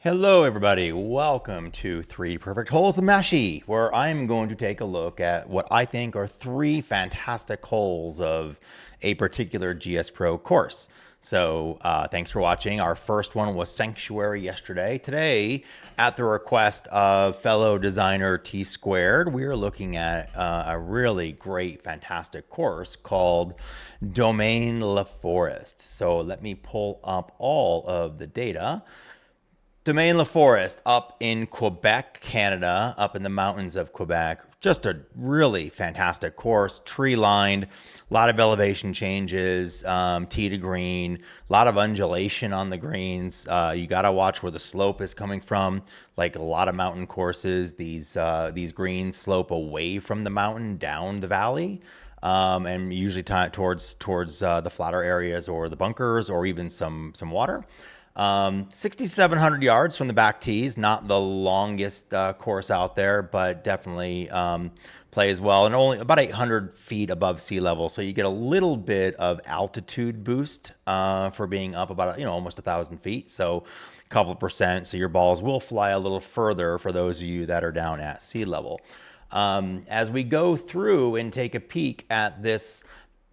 Hello everybody, welcome to 3 Perfect Holes of Mashi, where I'm going to take a look at what I think are 3 fantastic holes of a particular GSPro course. So thanks for watching. Our first one was Sanctuary yesterday. Today, at the request of fellow designer T Squared, we are looking at a really great, fantastic course called Domaine Laforest. So let me pull up all of the data. Domaine Laforest up in Quebec, Canada, up in the mountains of Quebec. Just a really fantastic course, tree-lined, a lot of elevation changes, tee to green, a lot of undulation on the greens. You got to watch where the slope is coming from. Like a lot of mountain courses, these greens slope away from the mountain down the valley. And usually towards the flatter areas or the bunkers or even some water. 6,700 yards from the back tees, not the longest course out there, but definitely plays well, and only about 800 feet above sea level. So you get a little bit of altitude boost for being up about, almost 1,000 feet. So a couple of percent. So your balls will fly a little further for those of you that are down at sea level. As we go through and take a peek at this,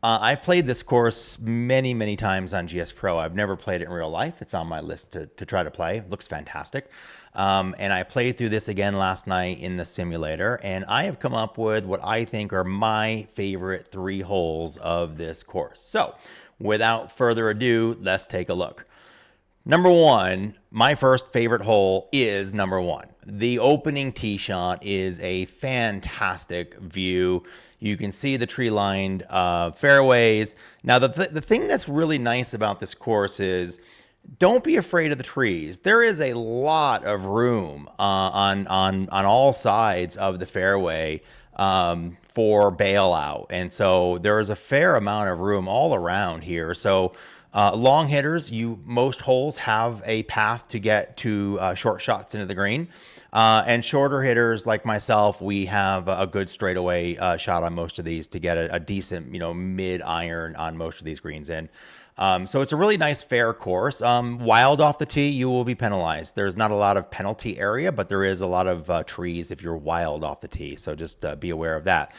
I've played this course many, many times on GSPro. I've never played it in real life. It's on my list to try to play. It looks fantastic. And I played through this again last night in the simulator, and I have come up with what I think are my favorite 3 holes of this course. So without further ado, let's take a look. Number 1, my first favorite hole is number 1. The opening tee shot is a fantastic view. You can see the tree-lined fairways. Now, the thing that's really nice about this course is don't be afraid of the trees. There is a lot of room on all sides of the fairway for bailout. And so there is a fair amount of room all around here. So long hitters, most holes have a path to get to short shots into the green. And shorter hitters like myself, we have a good straightaway shot on most of these to get a decent, mid iron on most of these greens in. So it's a really nice, fair course. Wild off the tee, you will be penalized. There's not a lot of penalty area, but there is a lot of trees if you're wild off the tee. So just be aware of that.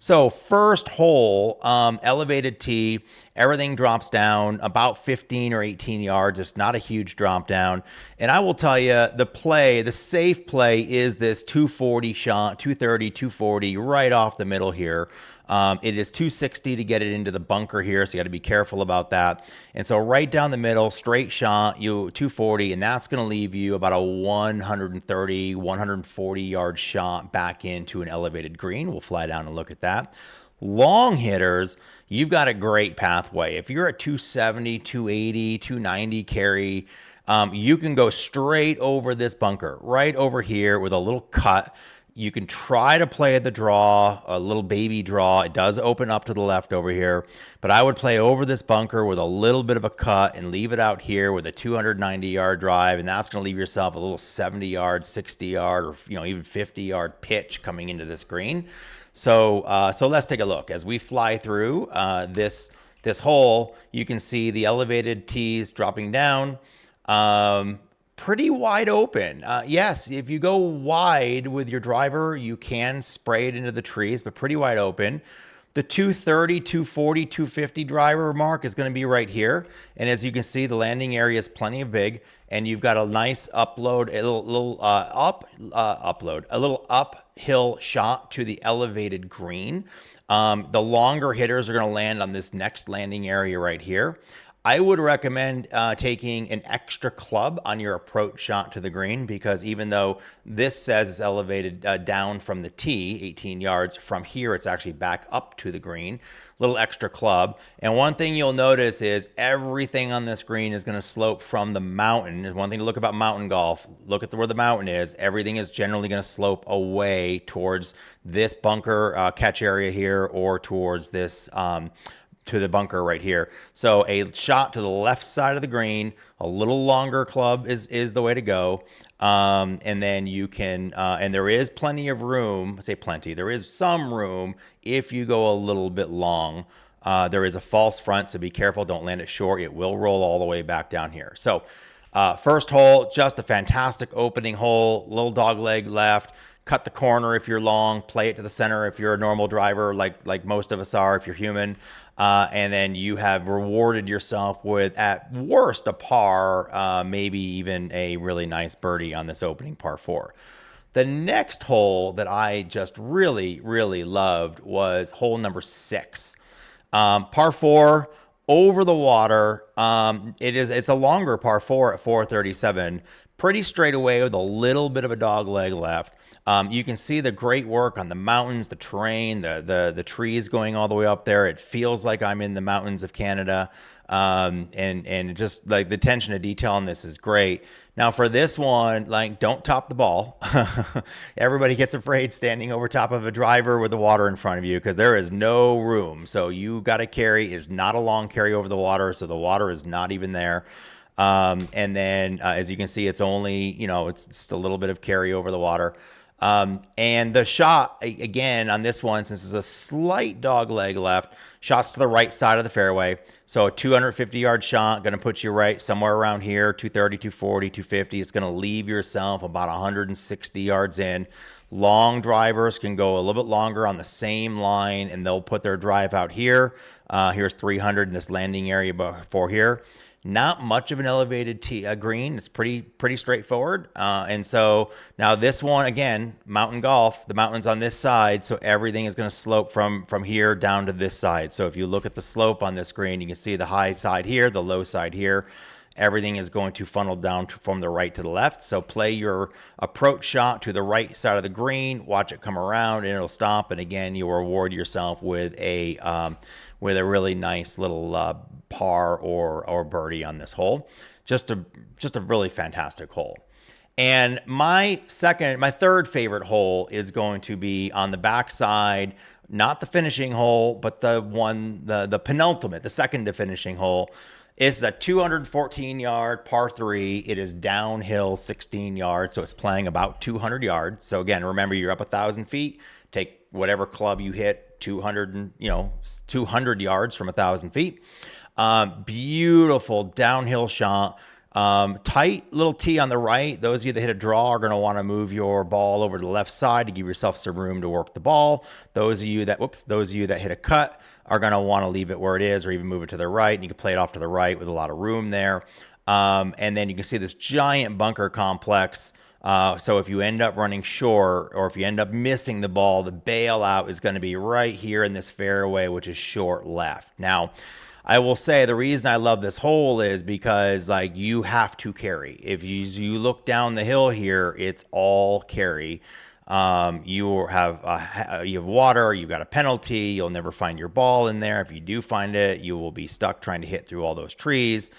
So first hole, elevated tee, everything drops down about 15 or 18 yards. It's not a huge drop down. And I will tell you, the safe play is this 240 shot, 230, 240 right off the middle here. It is 260 to get it into the bunker here, so you got to be careful about that. And so right down the middle, straight shot, 240, and that's going to leave you about a 130, 140 yard shot back into an elevated green. We'll fly down and look at that. Long hitters, you've got a great pathway. If you're at 270, 280, 290 carry, you can go straight over this bunker, right over here with a little cut. You can try to play the draw, a little baby draw. It does open up to the left over here, but I would play over this bunker with a little bit of a cut and leave it out here with a 290-yard drive, and that's going to leave yourself a little 70-yard, 60-yard, or even 50-yard pitch coming into this green. So let's take a look. As we fly through this hole, you can see the elevated tees dropping down. Pretty wide open. Yes, if you go wide with your driver, you can spray it into the trees, but pretty wide open. The 230, 240, 250 driver mark is going to be right here. And as you can see, the landing area is plenty of big, and you've got a nice upload, a little uphill shot to the elevated green. The longer hitters are going to land on this next landing area right here. I would recommend taking an extra club on your approach shot to the green, because even though this says it's elevated down from the tee, 18 yards, from here it's actually back up to the green, little extra club. And one thing you'll notice is everything on this green is going to slope from the mountain. One thing to look about mountain golf, look at where the mountain is. Everything is generally going to slope away towards this bunker catch area here, or towards this to the bunker right here. So a shot to the left side of the green, a little longer club is the way to go. And then you can, and there is plenty of room. I say plenty. There is some room if you go a little bit long. There is a false front, so be careful. Don't land it short. It will roll all the way back down here. So first hole, just a fantastic opening hole. Little dog leg left. Cut the corner if you're long. Play it to the center if you're a normal driver, like most of us are if you're human. And then you have rewarded yourself with, at worst, a par, maybe even a really nice birdie on this opening par 4. The next hole that I just really, really loved was hole number 6. Par 4, over the water. It's a longer par 4 at 437. Pretty straight away with a little bit of a dog leg left. You can see the great work on the mountains, the terrain, the trees going all the way up there. It feels like I'm in the mountains of Canada. And just like the attention to detail on this is great. Now for this one, like, don't top the ball. Everybody gets afraid standing over top of a driver with the water in front of you because there is no room. So you got to carry, is not a long carry over the water. So the water is not even there. And then as you can see, it's only, it's just a little bit of carry over the water. And the shot, again, on this one, since it's a slight dog leg left, shots to the right side of the fairway. So a 250-yard shot, going to put you right somewhere around here, 230, 240, 250. It's going to leave yourself about 160 yards in. Long drivers can go a little bit longer on the same line, and they'll put their drive out here. Here's 300 in this landing area before here. Not much of an elevated green. It's pretty straightforward. And so now this one, again, mountain golf, the mountain's on this side, so everything is going to slope from here down to this side. So if you look at the slope on this green, you can see the high side here, the low side here. Everything is going to funnel down from the right to the left. So play your approach shot to the right side of the green, watch it come around, and it'll stop. And again, you'll reward yourself with a really nice little par or birdie on this hole. Just a really fantastic hole. And my third favorite hole is going to be on the backside, not the finishing hole, but the penultimate, the second to finishing hole. It's a 214-yard par 3. It is downhill 16 yards, so it's playing about 200 yards. So again, remember, you're up 1,000 feet. Take whatever club you hit, 200 yards from 1,000 feet. Beautiful downhill shot. Tight little tee on the right. Those of you that hit a draw are going to want to move your ball over to the left side to give yourself some room to work the ball. Those of you that hit a cut are going to want to leave it where it is or even move it to the right. And you can play it off to the right with a lot of room there. And then you can see this giant bunker complex. So if you end up running short or if you end up missing the ball, the bailout is going to be right here in this fairway, which is short left. Now, I will say the reason I love this hole is because, like, you have to carry. If you look down the hill here, it's all carry. You have water, you've got a penalty, you'll never find your ball in there. If you do find it, you will be stuck trying to hit through all those trees.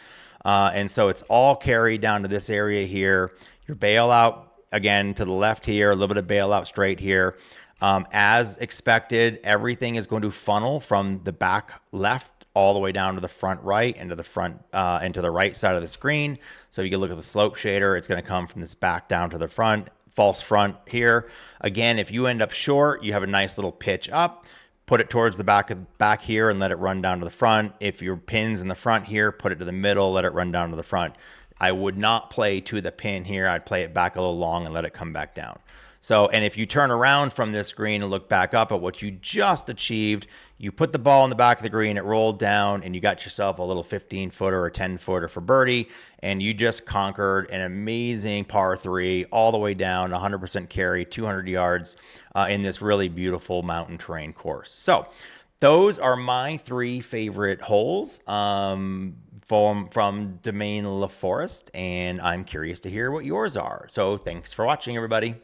And so it's all carry down to this area here. Your bailout, again, to the left here, a little bit of bailout straight here. As expected, everything is going to funnel from the back left all the way down to the front right and to the front and to the right side of the screen. So you can look at the slope shader. It's going to come from this back down to the front, false front here. Again, if you end up short, you have a nice little pitch up. Put it towards the back here and let it run down to the front. If your pin's in the front here, put it to the middle, let it run down to the front. I would not play to the pin here. I'd play it back a little long and let it come back down. So, and if you turn around from this green and look back up at what you just achieved, you put the ball in the back of the green, it rolled down, and you got yourself a little 15-footer or 10-footer for birdie, and you just conquered an amazing par 3 all the way down, 100% carry, 200 yards in this really beautiful mountain terrain course. So those are my 3 favorite holes from Domaine Laforest, and I'm curious to hear what yours are. So thanks for watching, everybody.